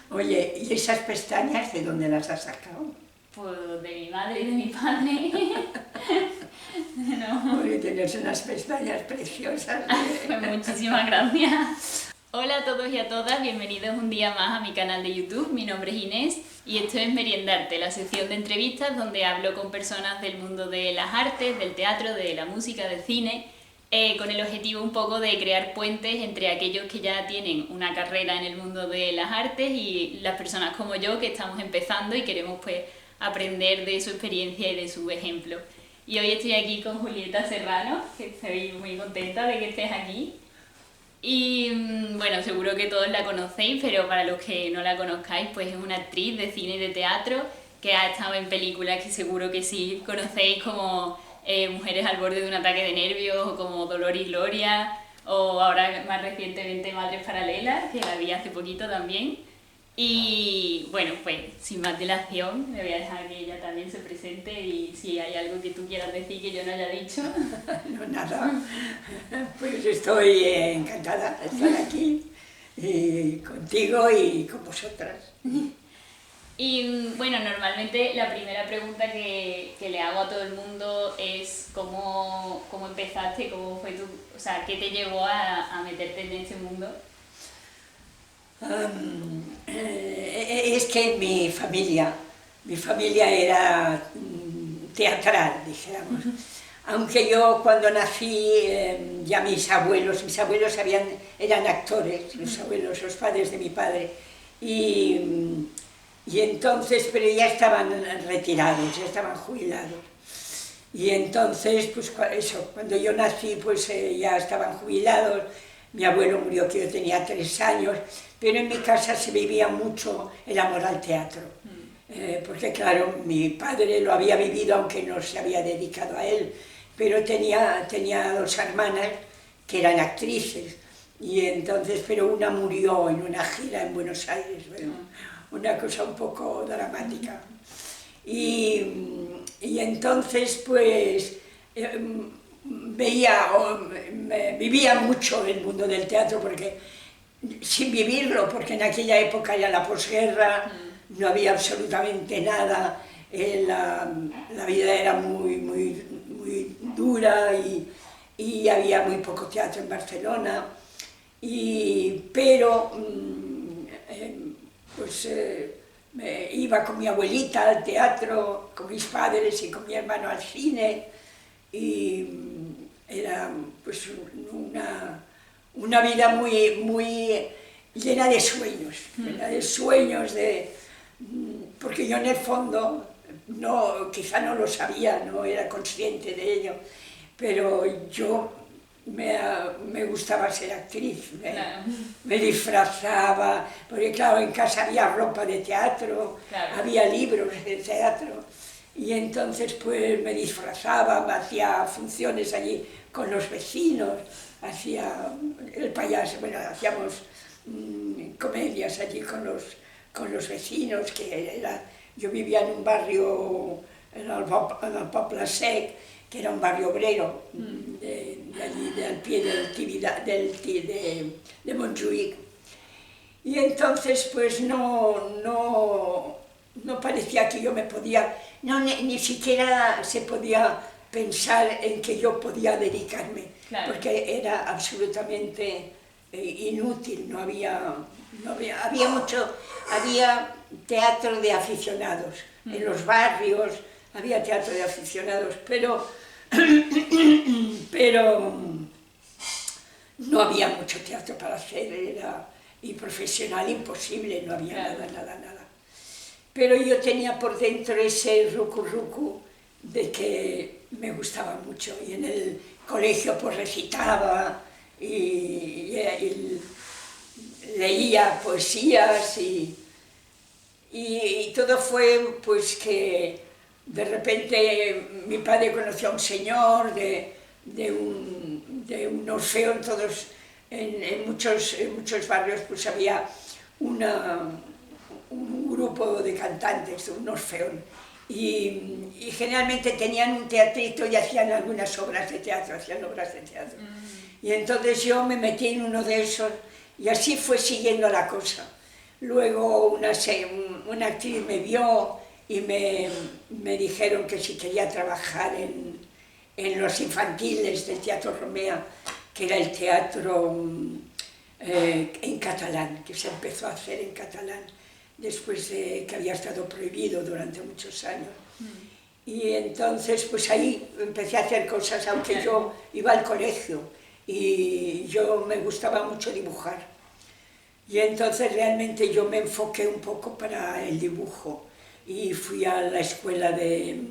Oye, ¿y esas pestañas de dónde las has sacado? Pues de mi madre y de mi padre. No. Porque tienes unas pestañas preciosas. Pues muchísimas gracias. Hola a todos y a todas, bienvenidos un día más a mi canal de YouTube. Mi nombre es Inés y esto es Meriendarte, la sección de entrevistas donde hablo con personas del mundo de las artes, del teatro, de la música, del cine, con el objetivo un poco de crear puentes entre aquellos que ya tienen una carrera en el mundo de las artes y las personas como yo que estamos empezando y queremos pues aprender de su experiencia y de su ejemplo. Y hoy estoy aquí con Julieta Serrano, que estoy muy contenta de que estés aquí. Y bueno, seguro que todos la conocéis, pero para los que no la conozcáis, pues es una actriz de cine y de teatro que ha estado en películas que seguro que sí conocéis, como Mujeres al borde de un ataque de nervios, o como Dolor y Gloria, o ahora más recientemente Madres Paralelas, que la vi hace poquito también. Y bueno, pues sin más dilación, me voy a dejar que ella también se presente y si hay algo que tú quieras decir que yo no haya dicho. No, nada. Pues estoy encantada de estar aquí y contigo y con vosotras. Y bueno, normalmente la primera pregunta que le hago a todo el mundo es cómo empezaste, cómo fue tu, o sea, qué te llevó a meterte en este mundo. Es que mi familia era teatral, dijéramos. Aunque yo cuando nací, ya mis abuelos eran actores, los padres de mi padre, y entonces, pero ya estaban retirados, ya estaban jubilados. Y entonces, pues eso, cuando yo nací, pues ya estaban jubilados. Mi abuelo murió que yo tenía 3 años, pero en mi casa se vivía mucho el amor al teatro. Porque claro, mi padre lo había vivido aunque no se había dedicado a él, pero tenía 2 hermanas que eran actrices, y entonces, pero una murió en una gira en Buenos Aires, bueno, una cosa un poco dramática. Y entonces, pues, vivía mucho el mundo del teatro, porque sin vivirlo, porque en aquella época ya la posguerra, no había absolutamente nada, la vida era muy dura y había muy poco teatro en Barcelona, pero pues me iba con mi abuelita al teatro, con mis padres y con mi hermano al cine, y era pues una vida muy llena de sueños, porque yo en el fondo quizá no lo sabía, no era consciente de ello, pero yo me gustaba ser actriz, me disfrazaba, porque claro, en casa había ropa de teatro, claro, había libros de teatro, y entonces pues me disfrazaba, me hacía funciones allí con los vecinos, hacía el payaso, bueno, hacíamos comedias allí con los vecinos, yo vivía en un barrio, en el Poble Sec, que era un barrio obrero, de allí, al pie de Montjuïc. Y entonces, pues no parecía que yo me podía, ni siquiera se podía pensar en que yo podía dedicarme, claro, porque era absolutamente inútil, había teatro de aficionados, en los barrios había teatro de aficionados, pero no había mucho teatro para hacer, y profesional imposible, no había nada. Pero yo tenía por dentro ese rucu de que me gustaba mucho, y en el colegio pues recitaba y leía poesías, y todo fue pues que de repente mi padre conoció a un señor de un orfeón. En muchos barrios pues había un grupo de cantantes, un orfeón, y generalmente tenían un teatrito y hacían algunas obras de teatro, Y entonces yo me metí en uno de esos, y así fue siguiendo la cosa. Luego una actriz me vio y me dijeron que si quería trabajar en los infantiles del Teatro Romea, que era el teatro en catalán, que se empezó a hacer en catalán, después de que había estado prohibido durante muchos años. Y entonces, pues ahí empecé a hacer cosas, aunque yo iba al colegio y yo me gustaba mucho dibujar. Y entonces realmente yo me enfoqué un poco para el dibujo y fui a la escuela de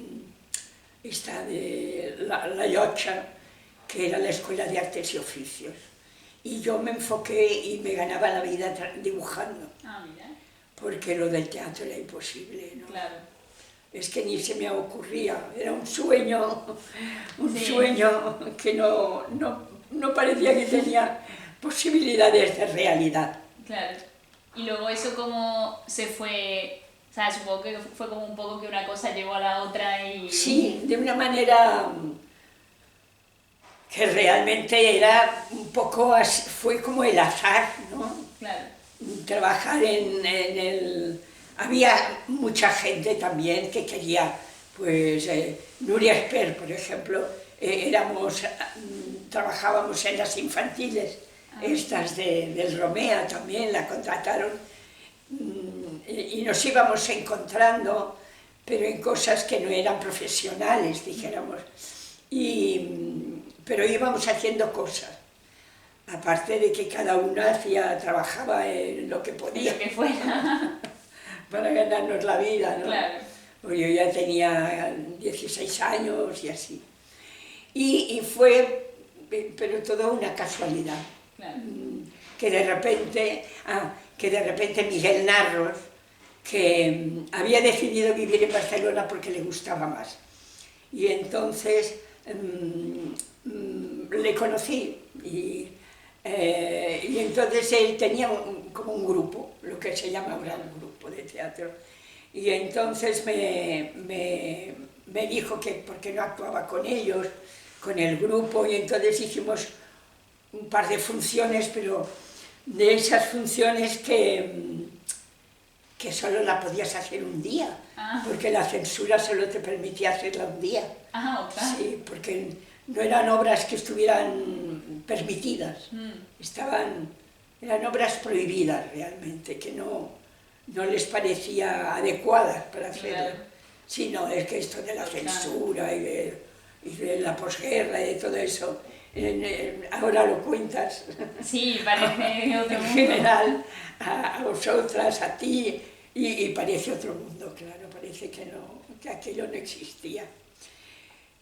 la Llotja, que era la escuela de artes y oficios. Y yo me enfoqué y me ganaba la vida dibujando. Ah, mira. Porque lo del teatro era imposible, ¿no? Claro. Es que ni se me ocurría, era un sueño que no parecía que tenía posibilidades de realidad. Claro. Y luego eso como se fue, o sea, supongo que fue como un poco que una cosa llevó a la otra y... Sí, de una manera que realmente era un poco, fue como el azar, ¿no? Claro. Trabajar en el... Había mucha gente también que quería, pues, Nuria Esper, por ejemplo, trabajábamos en las infantiles, estas del Romea también, la contrataron, y nos íbamos encontrando, pero en cosas que no eran profesionales, dijéramos, pero íbamos haciendo cosas. Aparte de que cada uno trabajaba en lo que podía. Lo que fuera. Para ganarnos la vida, ¿no? Claro. Pues yo ya tenía 16 años y así. Y fue, pero todo una casualidad. Claro. Que de repente Miguel Narros, que había decidido vivir en Barcelona porque le gustaba más. Y entonces le conocí y entonces él tenía como un grupo, lo que se llama ahora un grupo de teatro, y entonces me dijo que por qué no actuaba con ellos, con el grupo, y entonces hicimos un par de funciones, pero de esas funciones que solo la podías hacer un día, porque la censura solo te permitía hacerla un día. Otra. Sí, porque no eran obras que estuvieran permitidas, eran obras prohibidas realmente, que no les parecía adecuadas para hacerlo. Claro. Sí, no, es que esto de la censura y de la posguerra y de todo eso, ahora lo cuentas. Sí, parece otro mundo. En general, a vosotras, a ti, y parece otro mundo, claro, parece que aquello no existía.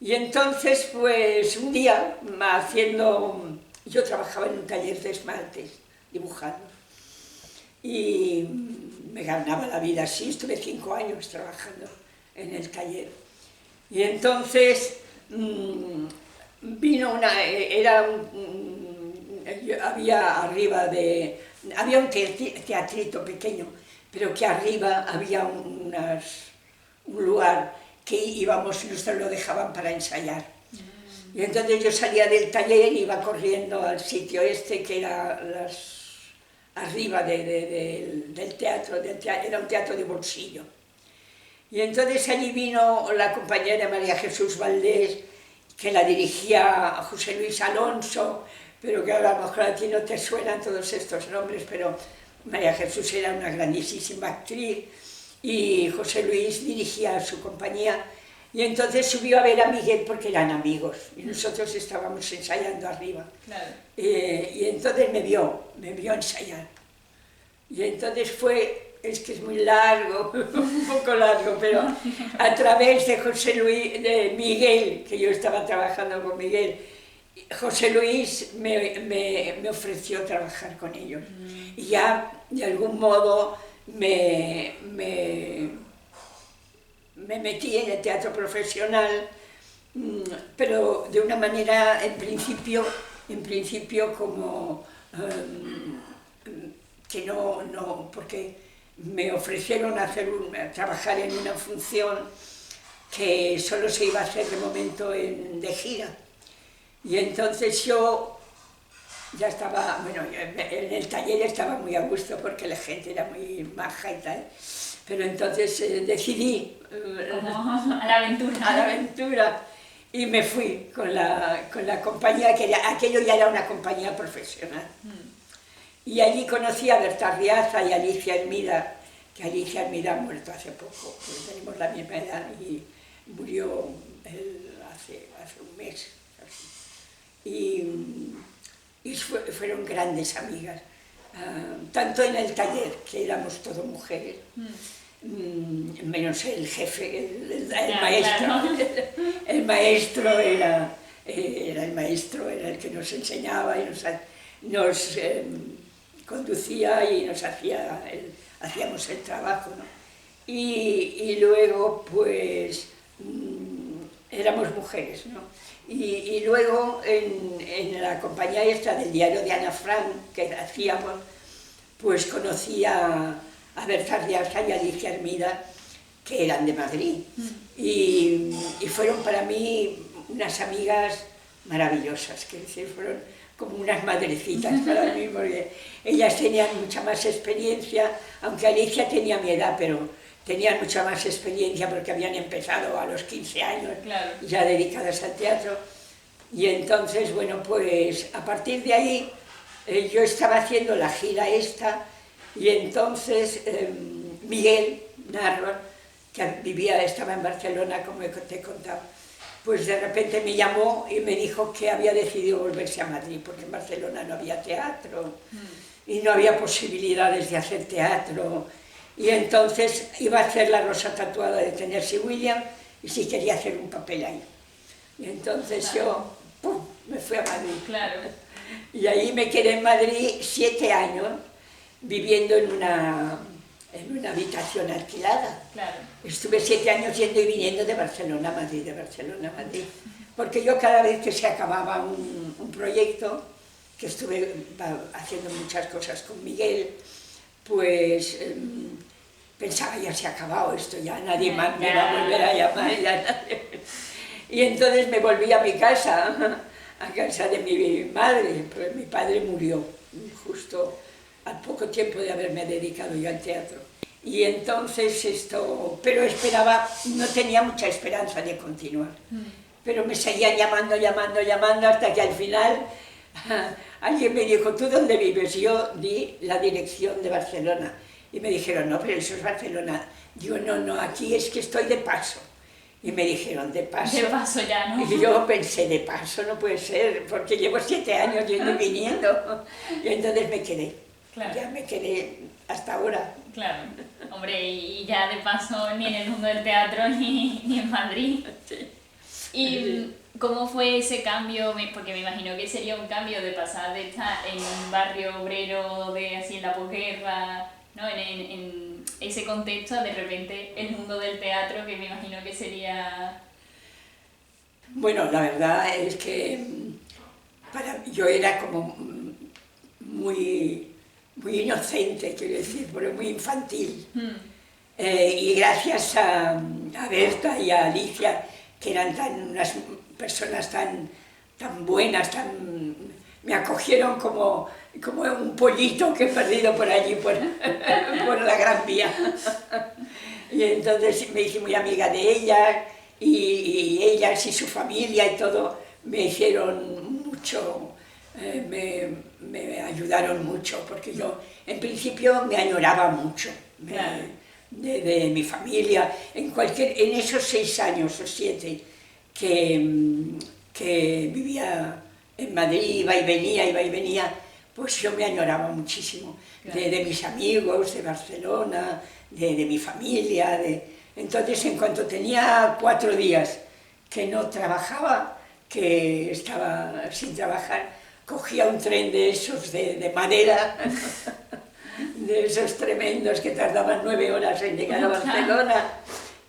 Y entonces, pues, un día, yo trabajaba en un taller de esmaltes, dibujando, y me ganaba la vida así, estuve 5 años trabajando en el taller. Y entonces vino había un teatrito pequeño, pero que arriba había un lugar que íbamos y nos lo dejaban para ensayar. Y entonces yo salía del taller y iba corriendo al sitio que era arriba del teatro, era un teatro de bolsillo. Y entonces allí vino la compañera María Jesús Valdés, que la dirigía José Luis Alonso, pero que ahora a lo mejor a ti no te suenan todos estos nombres, pero María Jesús era una grandísima actriz, y José Luis dirigía su compañía, y entonces subió a ver a Miguel porque eran amigos, y nosotros estábamos ensayando arriba. Claro. Y entonces me vio ensayar. Y entonces es que es muy largo, un poco largo, pero a través de Miguel, que yo estaba trabajando con Miguel, José Luis me ofreció trabajar con ellos. Y ya, de algún modo, me metí en el teatro profesional, pero de una manera, en principio como que no, porque me ofrecieron trabajar en una función que solo se iba a hacer de momento de gira. Y entonces yo ya estaba, bueno, en el taller estaba muy a gusto porque la gente era muy maja y tal, pero entonces decidí Como a la aventura. a la aventura y me fui con la compañía, aquello ya era una compañía profesional. Y allí conocí a Berta Riaza y a Alicia Hermida, que Alicia Hermida ha muerto hace poco, porque tenemos la misma edad y murió hace un mes. Y fueron grandes amigas, tanto en el taller, que éramos todos mujeres, menos el jefe, el maestro. Claro. El maestro era el que nos enseñaba y nos conducía y hacíamos el trabajo, ¿no? Y luego, pues, éramos mujeres, ¿no? Y luego, en la compañía esta del diario de Ana Frank, que hacíamos, pues conocí a Berta Riaza y a Alicia Hermida, que eran de Madrid. Y fueron para mí unas amigas maravillosas, que decir, fueron como unas madrecitas para mí, porque ellas tenían mucha más experiencia, aunque Alicia tenía mi edad, pero tenían mucha más experiencia porque habían empezado a los 15 años, claro, ya dedicadas al teatro. Y entonces, bueno, pues a partir de ahí yo estaba haciendo la gira esta, y entonces Miguel Narro, que estaba en Barcelona, como te he contado, pues de repente me llamó y me dijo que había decidido volverse a Madrid, porque en Barcelona no había teatro y no había posibilidades de hacer teatro. Y entonces iba a hacer La rosa tatuada de Tennessee Williams y si quería hacer un papel ahí. Y entonces yo ¡pum!, me fui a Madrid. claro. Y ahí me quedé en Madrid 7 años, viviendo en una habitación alquilada. Claro. Estuve 7 años yendo y viniendo de Barcelona a Madrid, de Barcelona a Madrid. Porque yo cada vez que se acababa un proyecto, que estuve haciendo muchas cosas con Miguel, pues pensaba, ya se ha acabado esto, ya nadie más me va a volver a llamar. Y entonces me volví a mi casa, a casa de mi madre, pues mi padre murió justo al poco tiempo de haberme dedicado yo al teatro. Y entonces pero esperaba, no tenía mucha esperanza de continuar, pero me seguían llamando, hasta que al final alguien me dijo, ¿tú dónde vives? Yo di la dirección de Barcelona y me dijeron, no, pero eso es Barcelona. Digo, no, aquí es que estoy de paso. Y me dijeron, ¿de paso? De paso ya, ¿no? Y yo pensé, de paso no puede ser, porque llevo 7 años yendo y viniendo. Y entonces me quedé, claro, ya me quedé hasta ahora. claro. Hombre, y ya de paso ni en el mundo del teatro ni en Madrid. Sí. ¿Y cómo fue ese cambio? Porque me imagino que sería un cambio de pasar de estar en un barrio obrero, así en la posguerra, ¿no? En ese contexto, de repente el mundo del teatro, que me imagino que sería... Bueno, la verdad es que yo era como muy inocente, quiero decir, pero muy infantil. Y gracias a Berta y a Alicia, que eran unas personas tan buenas, me acogieron como un pollito que he perdido por allí, por la Gran Vía. Y entonces me hice muy amiga de ellas, y ellas y su familia y todo me hicieron mucho, me ayudaron mucho, porque yo en principio me añoraba mucho de mi familia, en esos 6 años o 7 que vivía en Madrid, iba y venía, pues yo me añoraba muchísimo, de mis amigos, de Barcelona, de mi familia. Entonces, en cuanto tenía 4 días que no trabajaba, que estaba sin trabajar, cogía un tren de esos de madera, de esos tremendos que tardaban 9 horas en llegar a Barcelona,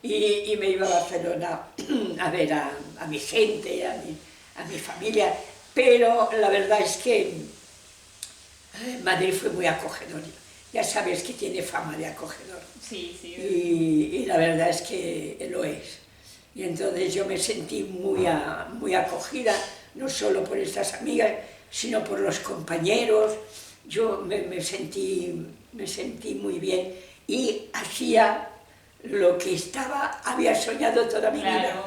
y me iba a Barcelona a ver a mi gente, a mi familia. Pero la verdad es que Madrid fue muy acogedor. Ya sabes que tiene fama de acogedor. Sí, sí. Y la verdad es que lo es. Y entonces yo me sentí muy acogida, no solo por estas amigas, sino por los compañeros. Yo me sentí muy bien y hacía lo que había soñado toda mi vida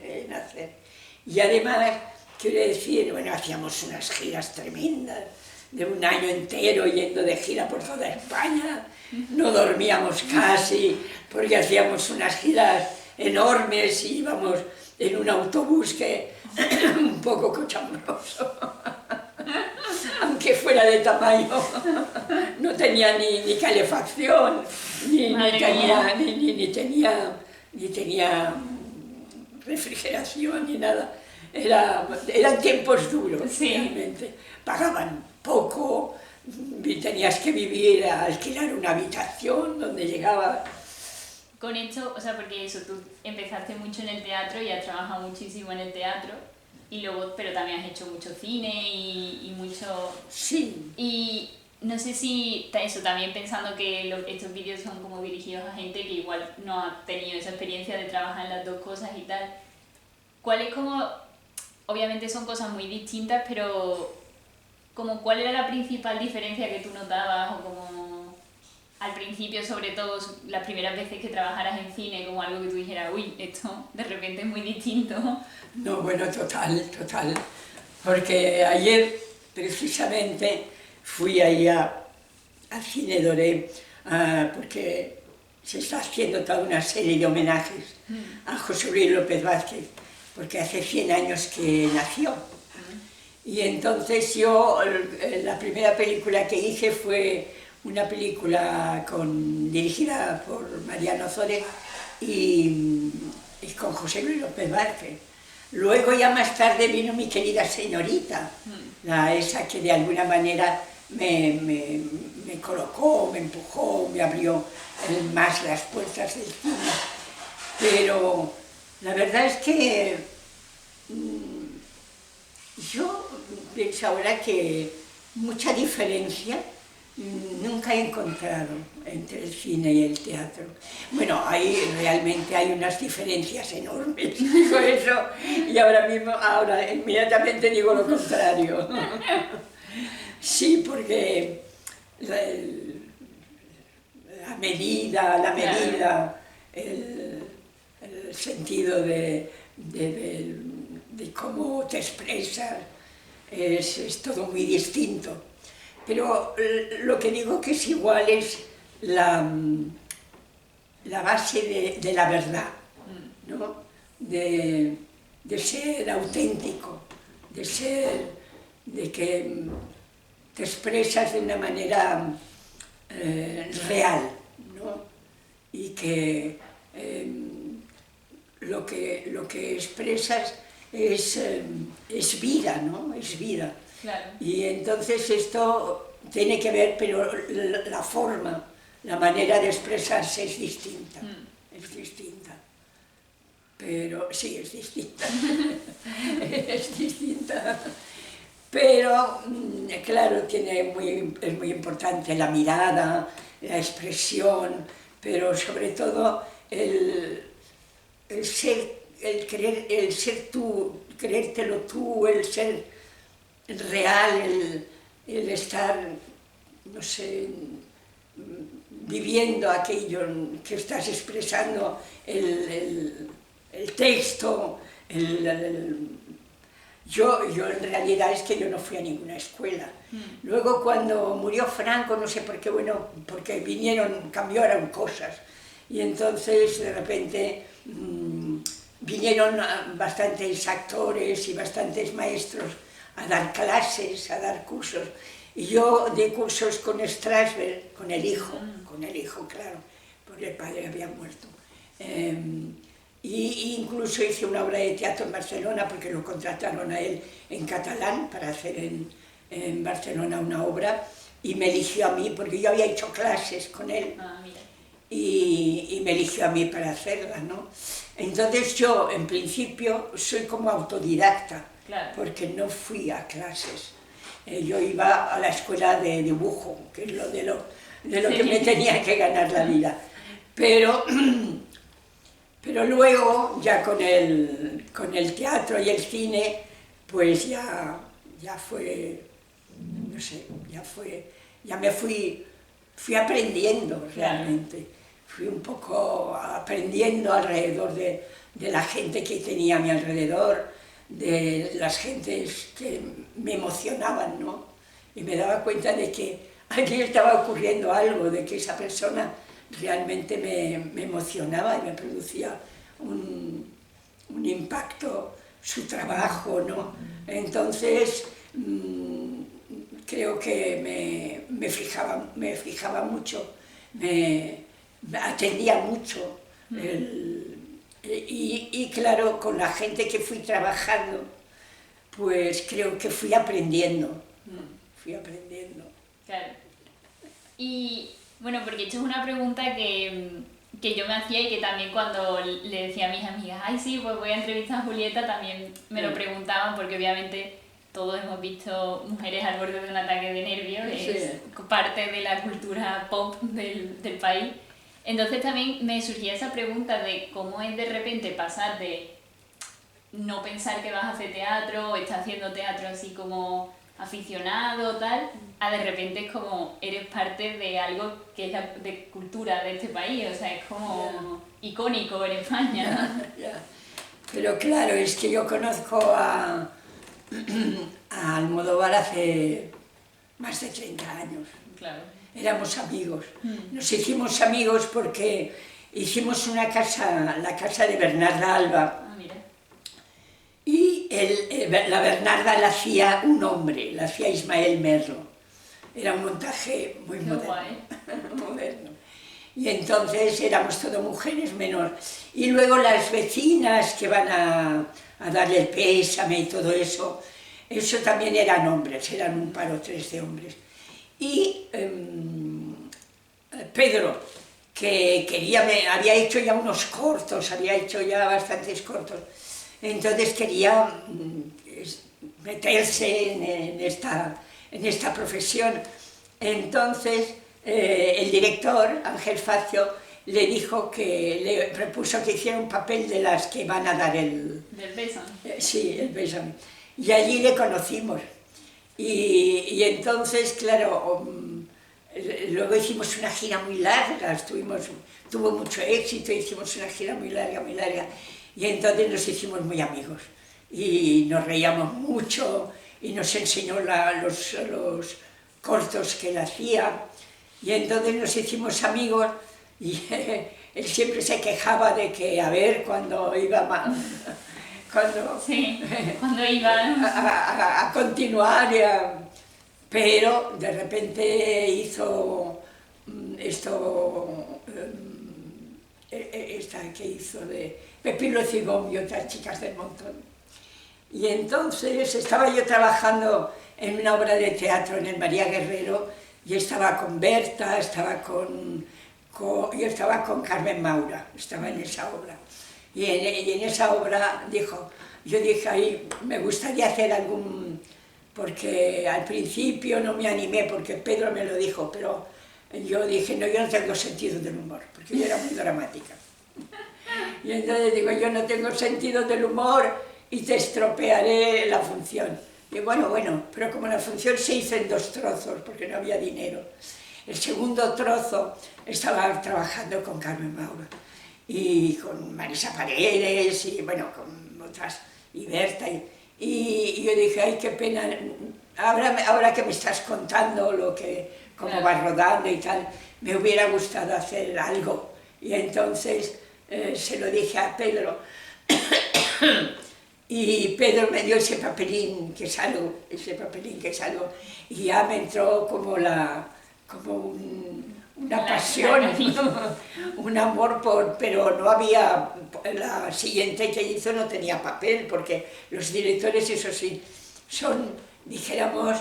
en hacer. Y además, quiero decir, bueno, hacíamos unas giras tremendas, de un año entero yendo de gira por toda España, no dormíamos casi, porque hacíamos unas giras enormes y íbamos en un autobús que un poco cochambroso, aunque fuera de tamaño, no tenía ni calefacción, ni tenía refrigeración ni nada. Eran tiempos duros, realmente. Pagaban poco, tenías que alquilar una habitación donde llegaba. Con esto, o sea, porque eso, tú empezaste mucho en el teatro y has trabajado muchísimo en el teatro, y luego, pero también has hecho mucho cine y mucho... Sí. Y no sé si, eso, también pensando que estos vídeos son como dirigidos a gente que igual no ha tenido esa experiencia de trabajar en las dos cosas y tal, ¿cuál es como...? Obviamente son cosas muy distintas, pero como ¿cuál era la principal diferencia que tú notabas? O como al principio, sobre todo, las primeras veces que trabajaras en cine, como algo que tú dijeras, uy, esto de repente es muy distinto. No, bueno, total. Porque ayer, precisamente, fui ahí al Cine Doré, porque se está haciendo toda una serie de homenajes a José Luis López Vázquez, porque hace 100 años que nació. Y entonces yo, la primera película que hice fue una película dirigida por Mariano Ozores y con José Luis López Vázquez. Luego ya más tarde vino Mi querida señorita, esa que de alguna manera me colocó, me empujó, me abrió más las puertas del cine. Pero la verdad es que yo pienso ahora que mucha diferencia nunca he encontrado entre el cine y el teatro. Bueno, realmente hay unas diferencias enormes, digo eso, y ahora inmediatamente digo lo contrario. Sí, porque la medida, el sentido de cómo te expresas, es todo muy distinto. Pero lo que digo que es igual es la base de la verdad, ¿no? De ser auténtico, de que te expresas de una manera real, ¿no? Y que lo que expresas es vida, ¿no? Es vida. Claro. Y entonces esto tiene que ver, pero la forma, la manera de expresarse es distinta. Es distinta. Pero sí, es distinta. Es distinta. Pero, claro, es muy importante la mirada, la expresión, pero sobre todo el ser tú, creértelo tú, el ser real, el estar, no sé, viviendo aquello que estás expresando, el texto, Yo en realidad es que yo no fui a ninguna escuela. Luego cuando murió Franco, no sé por qué, bueno, porque cambiaron cosas. Y entonces de repente vinieron bastantes actores y bastantes maestros a dar clases, a dar cursos. Y yo di cursos con Strasberg, con el hijo, claro, porque el padre había muerto. Y incluso hice una obra de teatro en Barcelona, porque lo contrataron a él en catalán para hacer en Barcelona una obra, y me eligió a mí, porque yo había hecho clases con él, y me eligió a mí para hacerla, ¿no? Entonces yo, en principio, soy como autodidacta, claro, porque no fui a clases. Yo iba a la escuela de dibujo, que es de lo que me tenía que ganar la vida. Pero luego, ya con el teatro y el cine, pues ya fue no sé, ya me fui aprendiendo realmente. Fui un poco aprendiendo alrededor de la gente que tenía a mi alrededor, de las gentes que me emocionaban, ¿no? Y me daba cuenta de que aquí estaba ocurriendo algo, de que esa persona realmente me emocionaba y me producía un impacto, su trabajo, ¿no? Entonces, creo que me fijaba mucho, me atendía mucho, y claro, con la gente que fui trabajando, pues creo que fui aprendiendo. Claro. Y bueno, porque esto es una pregunta que yo me hacía y que también cuando le decía a mis amigas, ay sí, pues voy a entrevistar a Julieta, también me lo preguntaban, porque obviamente todos hemos visto mujeres al borde de un ataque de nervios, es parte de la cultura pop del país. Entonces también me surgía esa pregunta de cómo es de repente pasar de no pensar que vas a hacer teatro o estás haciendo teatro así como aficionado tal, a de repente es como eres parte de algo que es de cultura de este país, o sea, es como icónico en España. Pero claro, es que yo conozco a Almodóvar hace más de 30 años. Claro. Éramos amigos. Nos hicimos amigos porque hicimos una casa, la casa de Bernarda Alba. Ah, mira. Y la Bernarda la hacía un hombre, la hacía Ismael Merlo. Era un montaje muy moderno. Y entonces éramos todas mujeres menor. Y luego las vecinas que van a darle el pésame y todo eso, eso también eran hombres, eran un par o tres de hombres. Y Pedro, que había hecho ya unos cortos, había hecho ya bastantes cortos, entonces quería meterse en esta profesión. Entonces el director, Ángel Facio, le dijo le propuso que hiciera un papel de las que van a dar ¿Del Pésame? Sí, el Pésame. Y allí le conocimos. Y entonces, claro, luego hicimos una gira muy larga, tuvo mucho éxito, hicimos una gira muy larga, y entonces nos hicimos muy amigos. Y nos reíamos mucho, y nos enseñó los cortos que él hacía, y entonces nos hicimos amigos, y él siempre se quejaba de que, a ver, cuando iba mal, cuando iba a continuar, pero de repente hizo esta que hizo de Pepilo Cigón y otras chicas del montón. Y entonces estaba yo trabajando en una obra de teatro en el María Guerrero, y estaba con Berta, yo estaba con Carmen Maura, estaba en esa obra. Y en esa obra yo dije, ahí me gustaría hacer porque al principio no me animé, porque Pedro me lo dijo, pero yo dije, no, yo no tengo sentido del humor, porque yo era muy dramática. Y entonces digo, yo no tengo sentido del humor y te estropearé la función. Y bueno, pero como la función se hizo en 2 trozos, porque no había dinero, el segundo trozo estaba trabajando con Carmen Maura y con Marisa Paredes y bueno, con otras, y Berta, y yo dije, ay, qué pena, ahora que me estás contando cómo va rodando y tal, me hubiera gustado hacer algo. Y entonces se lo dije a Pedro, y Pedro me dio ese papelín que salgo, y ya me entró como una pasión, un amor pero no había, la siguiente que hizo no tenía papel, porque los directores, eso sí, son, dijéramos,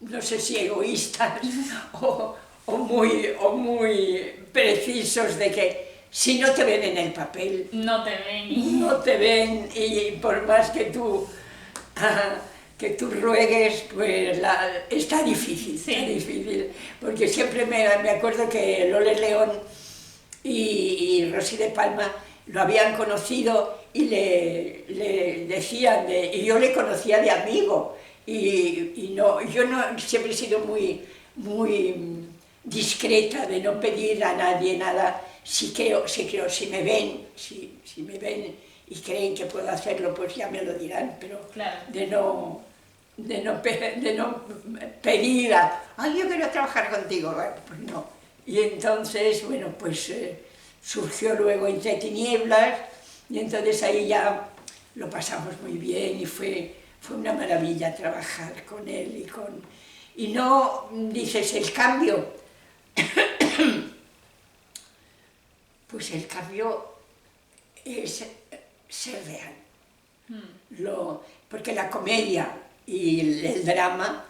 no sé si egoístas o muy precisos de que si no te ven en el papel, no te ven, y por más que tú ruegues, pues está difícil, porque siempre me acuerdo que Loles León y Rosy de Palma lo habían conocido y le decían, y yo le conocía de amigo, y no, yo no, siempre he sido muy discreta de no pedir a nadie nada. Si me ven, si me ven y creen que puedo hacerlo, pues ya me lo dirán, pero Claro. de no pedir ay, yo quiero trabajar contigo, bueno, pues no. Y entonces, bueno, pues surgió luego Entre tinieblas, y entonces ahí ya lo pasamos muy bien y fue una maravilla trabajar con él y no dices el cambio. Pues el cambio es ser real. Porque la comedia y el drama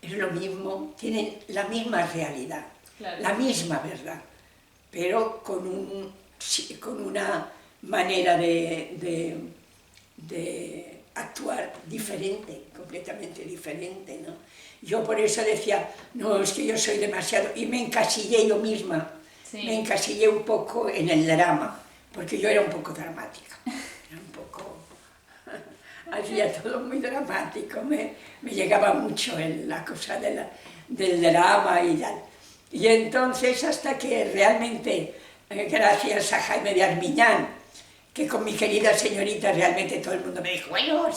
es lo mismo, tienen la misma realidad, Claro. la misma verdad, pero con una manera de actuar diferente, completamente diferente, ¿no? Yo por eso decía, no, es que yo soy demasiado, y me encasillé yo misma, Sí. me encasillé un poco en el drama, porque yo era un poco dramática, era un poco, hacía todo muy dramático, me llegaba mucho la cosa del drama y tal. Y entonces hasta que realmente, gracias a Jaime de Armiñán, que con mi querida señorita realmente todo el mundo me dijo, bueno,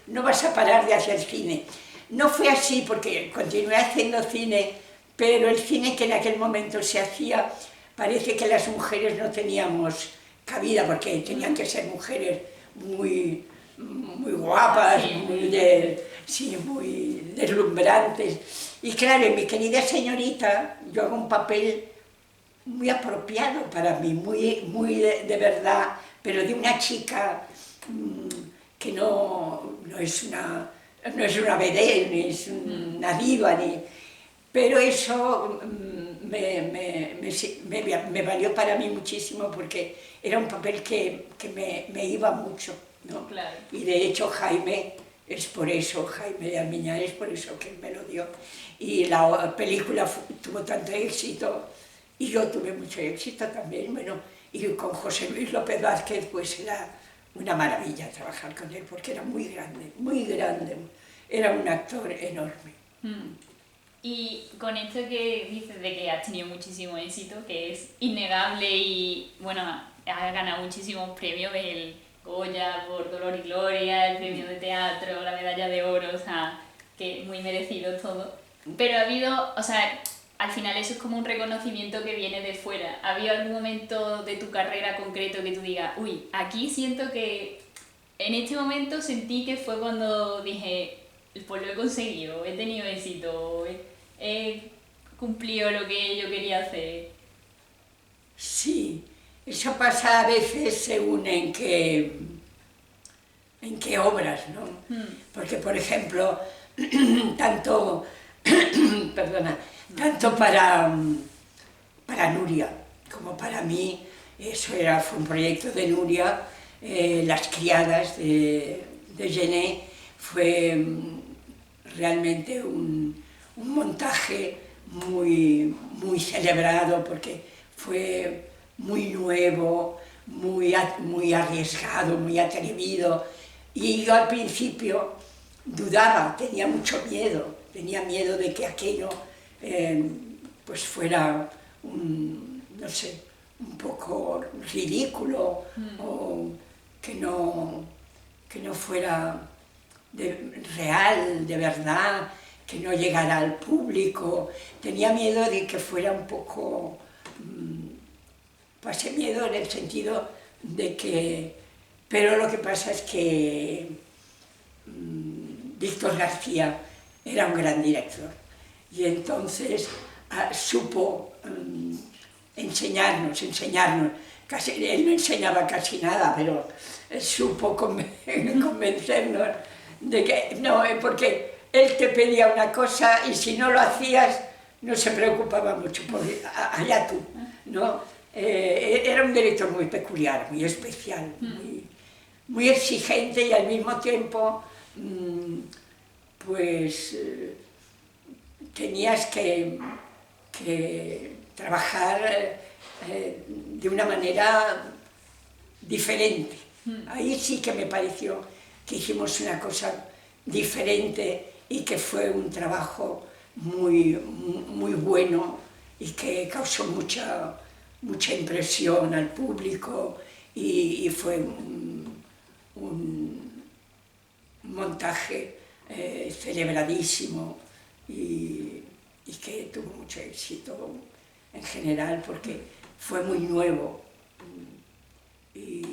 no vas a parar de hacer cine. No fue así porque continué haciendo cine, pero el cine que en aquel momento se hacía, parece que las mujeres no teníamos cabida, porque tenían que ser mujeres muy guapas, muy deslumbrantes. Y claro, en mi querida señorita, yo hago un papel muy apropiado para mí, muy de verdad, pero de una chica que no es una vedette, ni es una diva, pero eso me valió para mí muchísimo porque era un papel que me iba mucho, ¿no? Claro. Y de hecho Jaime de Armiñán es por eso que me lo dio. Y la película tuvo tanto éxito y yo tuve mucho éxito también, bueno, y con José Luis López Vázquez pues era una maravilla trabajar con él porque era muy grande, era un actor enorme. Y con esto que dices de que has tenido muchísimo éxito, que es innegable y, bueno, has ganado muchísimos premios, el Goya por Dolor y Gloria, el premio de teatro, la medalla de oro, o sea, que muy merecido todo. Pero ha habido, o sea, al final eso es como un reconocimiento que viene de fuera. ¿Ha habido algún momento de tu carrera concreto que tú digas, uy, aquí siento que, en este momento sentí que fue cuando dije, pues lo he conseguido, he tenido éxito, he cumplido lo que yo quería hacer? Sí, eso pasa a veces según en qué obras, ¿no? Porque, por ejemplo, tanto para Nuria como para mí, fue un proyecto de Nuria, Las criadas de Genet, fue realmente un montaje muy celebrado porque fue muy nuevo, muy arriesgado, muy atrevido. Y yo al principio dudaba, tenía mucho miedo, tenía miedo de que aquello pues fuera no sé, un poco ridículo o que no fuera real, de verdad, que no llegara al público. Tenía miedo de que fuera un poco... pasé miedo en el sentido de que... Pero lo que pasa es que Víctor García era un gran director y entonces supo enseñarnos, casi, él no enseñaba casi nada, pero supo convencernos de que no, porque él te pedía una cosa y si no lo hacías no se preocupaba mucho, porque allá tú, ¿no? Era un director muy peculiar, muy especial, muy exigente y al mismo tiempo pues tenías que trabajar de una manera diferente. Ahí sí que me pareció que hicimos una cosa diferente y que fue un trabajo muy bueno y que causó mucha impresión al público y fue un montaje celebradísimo y que tuvo mucho éxito en general porque fue muy nuevo y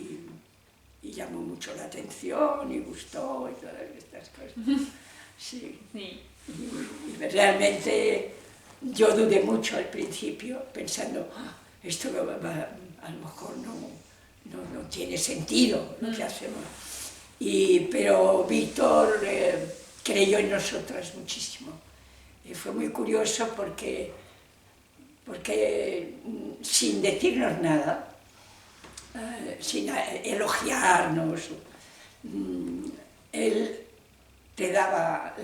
llamó mucho la atención y gustó y todas estas cosas. Sí. Sí. Y realmente yo dudé mucho al principio pensando, esto a lo mejor no tiene sentido lo que hacemos. Pero Víctor creyó en nosotras muchísimo. Y fue muy curioso porque sin decirnos nada, sin elogiarnos, él te daba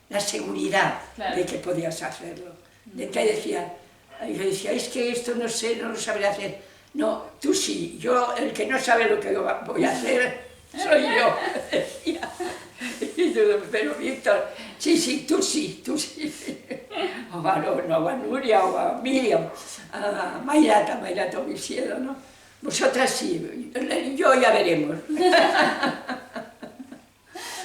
la seguridad, claro, de que podías hacerlo. Yo decía, es que esto no sé, no lo sabré hacer. No, tú sí, yo el que no sabe lo que voy a hacer soy yo. Pero Víctor, sí, tú sí. O a Nuria, o a Miriam, a Mayrata Oviedo, ¿no? Vosotras sí, yo ya veremos.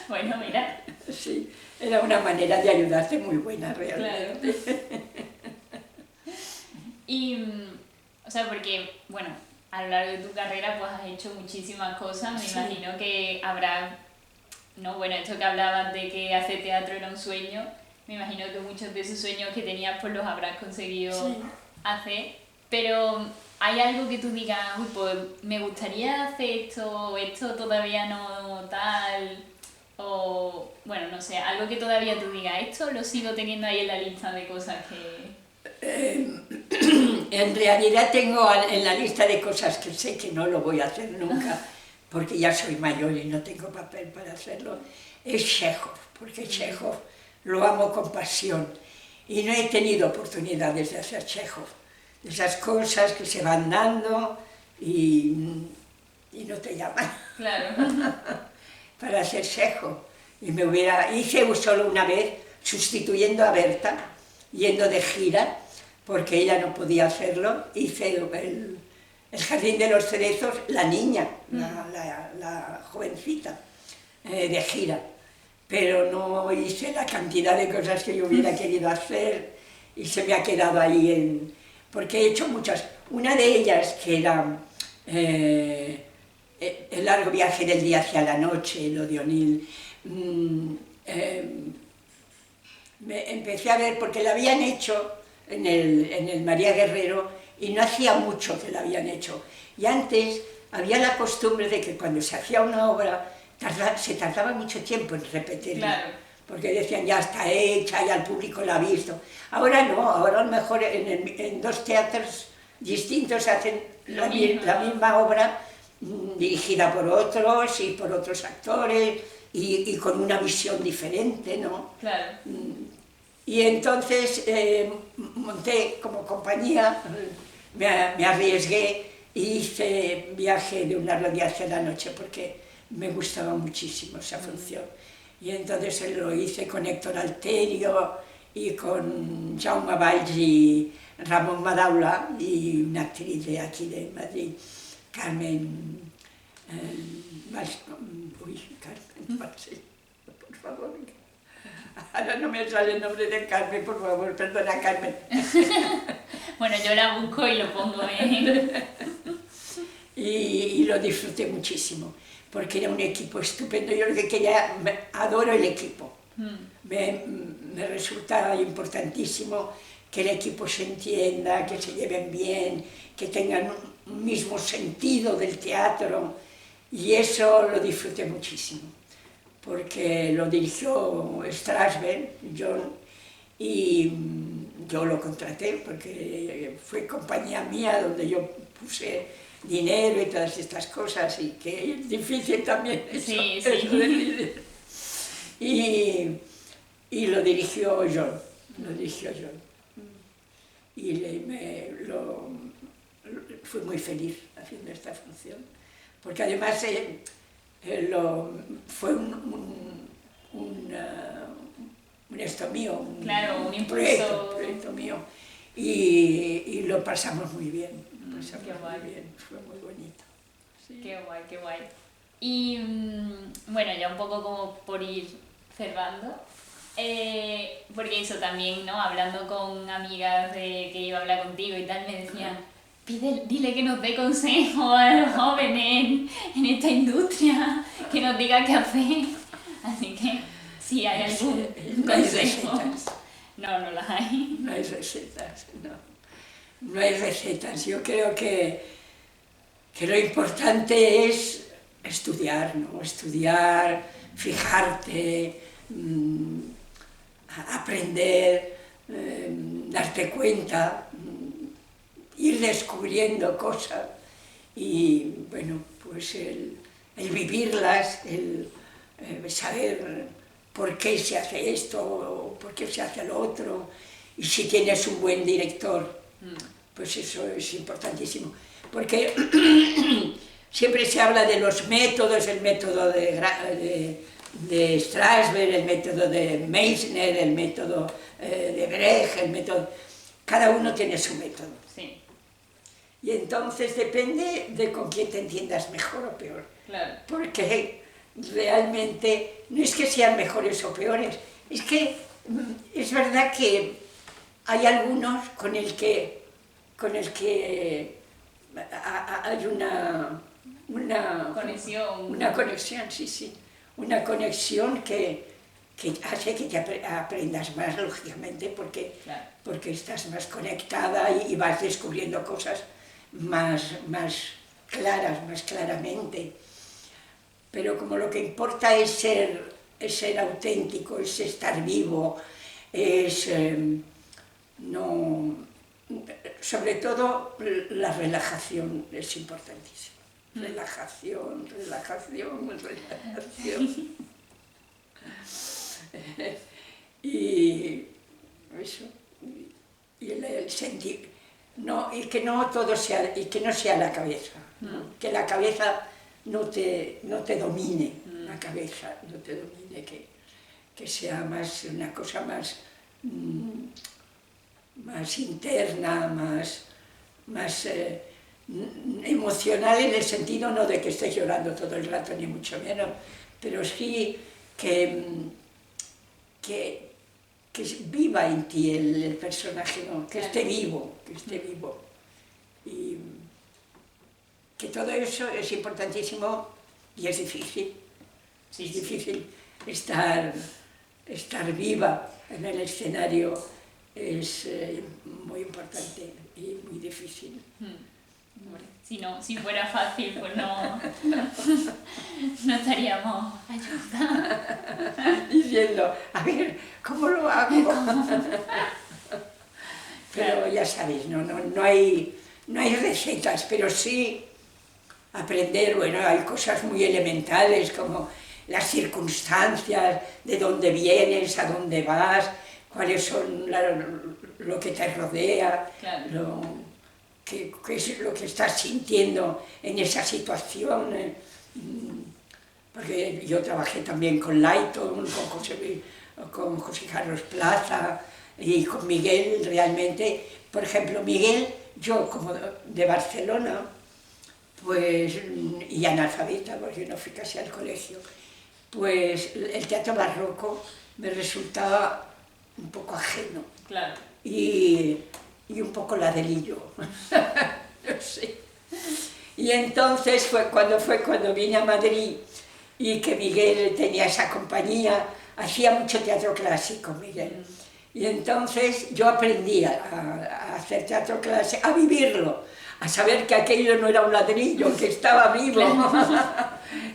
Bueno, mira. Sí, era una manera de ayudarte muy buena, realmente. Claro. Y, o sea, porque, bueno, a lo largo de tu carrera pues has hecho muchísimas cosas, me imagino que habrá, no, bueno, esto que hablabas de que hacer teatro era un sueño, me imagino que muchos de esos sueños que tenías pues los habrás conseguido hacer, pero ¿hay algo que tú digas, uy, pues me gustaría hacer esto, o esto todavía no tal, o, bueno, no sé, algo que todavía tú digas, esto lo sigo teniendo ahí en la lista de cosas que... En realidad tengo en la lista de cosas que sé que no lo voy a hacer nunca, porque ya soy mayor y no tengo papel para hacerlo, es Chekhov, porque Chekhov lo amo con pasión y no he tenido oportunidades de hacer Chekhov, de esas cosas que se van dando y no te llaman. Claro. Para hacer Chekhov. Y hice solo una vez, sustituyendo a Berta, yendo de gira, porque ella no podía hacerlo, hice el Jardín de los Cerezos, la niña, la jovencita, de gira. Pero no hice la cantidad de cosas que yo hubiera querido hacer y se me ha quedado ahí porque he hecho muchas. Una de ellas, que era el largo viaje del día hacia la noche, lo de O'Neill, me empecé a ver, porque la habían hecho en el María Guerrero y no hacía mucho que la habían hecho. Y antes había la costumbre de que cuando se hacía una obra se tardaba mucho tiempo en repetirla, claro, porque decían ya está hecha, ya el público la ha visto. Ahora no, ahora a lo mejor en dos teatros distintos hacen la misma obra, dirigida por otros y por otros actores y con una visión diferente, ¿no? Claro. Y entonces monté como compañía, me arriesgué y hice Viaje de un largo día hacia la noche porque me gustaba muchísimo esa función. Y entonces lo hice con Héctor Alterio y con Jaume Valls y Ramón Madaula y una actriz de aquí de Madrid, Carmen Valls, por favor. Ahora no me sale el nombre de Carmen, por favor, perdona, Carmen. Bueno, yo la busco y lo pongo y lo disfruté muchísimo, porque era un equipo estupendo. Yo lo que quería, adoro el equipo. Me resulta importantísimo que el equipo se entienda, que se lleven bien, que tengan un mismo sentido del teatro, y eso lo disfruté muchísimo, porque lo dirigió Strasberg, John, y yo lo contraté porque fue compañía mía donde yo puse dinero y todas estas cosas, y que es difícil también eso, eso de dinero. Y lo dirigió John, y fui muy feliz haciendo esta función, porque además fue esto mío, claro, un proyecto mío, y lo pasamos muy bien, qué guay. muy bien, fue muy bonito. Sí. Qué guay, qué guay. Y bueno, ya un poco como por ir cerrando, porque eso también, ¿no? Hablando con amigas que iba a hablar contigo y tal, me decían, dile que nos dé consejo a los jóvenes en esta industria, que nos diga qué hacer. Así que, si hay algún No hay consejo. recetas. No las hay. No hay recetas, no. No hay recetas. Yo creo que lo importante es estudiar, ¿no? Estudiar, fijarte, aprender, darte cuenta, ir descubriendo cosas y, bueno, pues el vivirlas, el saber por qué se hace esto o por qué se hace lo otro, y si tienes un buen director, pues eso es importantísimo. Porque siempre se habla de los métodos, el método de Strasberg, el método de Meissner, el método de Brecht, el método... Cada uno tiene su método. Sí. Y entonces depende de con quién te entiendas mejor o peor. Claro. Porque realmente no es que sean mejores o peores, es que es verdad que hay algunos con el que hay una conexión, sí, una conexión que hace que te aprendas más, lógicamente, porque estás más conectada y vas descubriendo cosas más claras, más claramente. Pero como lo que importa es ser auténtico, es estar vivo, es sobre todo la relajación es importantísima. Relajación. Y eso, y el sentir, y que no todo sea, y que no sea la cabeza, ¿no? Que la cabeza no te domine, la cabeza no te domine, que sea más una cosa más interna, más emocional, en el sentido no de que estés llorando todo el rato, ni mucho menos, pero sí que viva en ti el personaje, ¿no? Que esté vivo, y que todo eso es importantísimo y es difícil. Sí, es difícil estar viva en el escenario, es muy importante y muy difícil. Si fuera fácil, pues no estaríamos ayudando. Diciendo, a ver, ¿cómo lo hago? Pero ya sabéis, no hay recetas, pero sí aprender, bueno, hay cosas muy elementales como las circunstancias, de dónde vienes, a dónde vas, cuáles son lo que te rodea, qué es lo que estás sintiendo en esa situación. Porque yo trabajé también con Layton, con José Carlos Plaza y con Miguel, realmente. Por ejemplo, Miguel, yo como de Barcelona, pues, y analfabeta, porque no fui casi al colegio, pues el teatro barroco me resultaba un poco ajeno. Claro. Y un poco ladrillo, no sé. Y entonces fue cuando vine a Madrid y que Miguel tenía esa compañía, hacía mucho teatro clásico, Miguel. Y entonces yo aprendí a hacer teatro clásico, a vivirlo, a saber que aquello no era un ladrillo, que estaba vivo,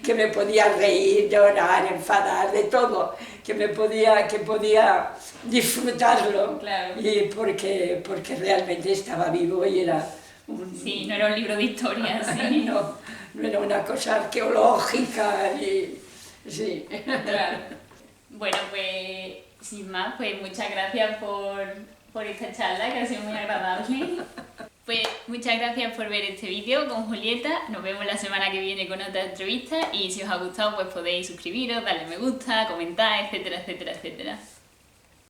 que me podía reír, llorar, enfadar, de todo, que podía disfrutarlo, y porque realmente estaba vivo y era Sí, no era un libro de historia, sí. no era una cosa arqueológica, sí. Claro. Bueno, pues sin más, pues muchas gracias por esta charla, que ha sido muy agradable. Pues muchas gracias por ver este vídeo con Julieta. Nos vemos la semana que viene con otra entrevista y si os ha gustado pues podéis suscribiros, darle me gusta, comentar, etcétera, etcétera, etcétera.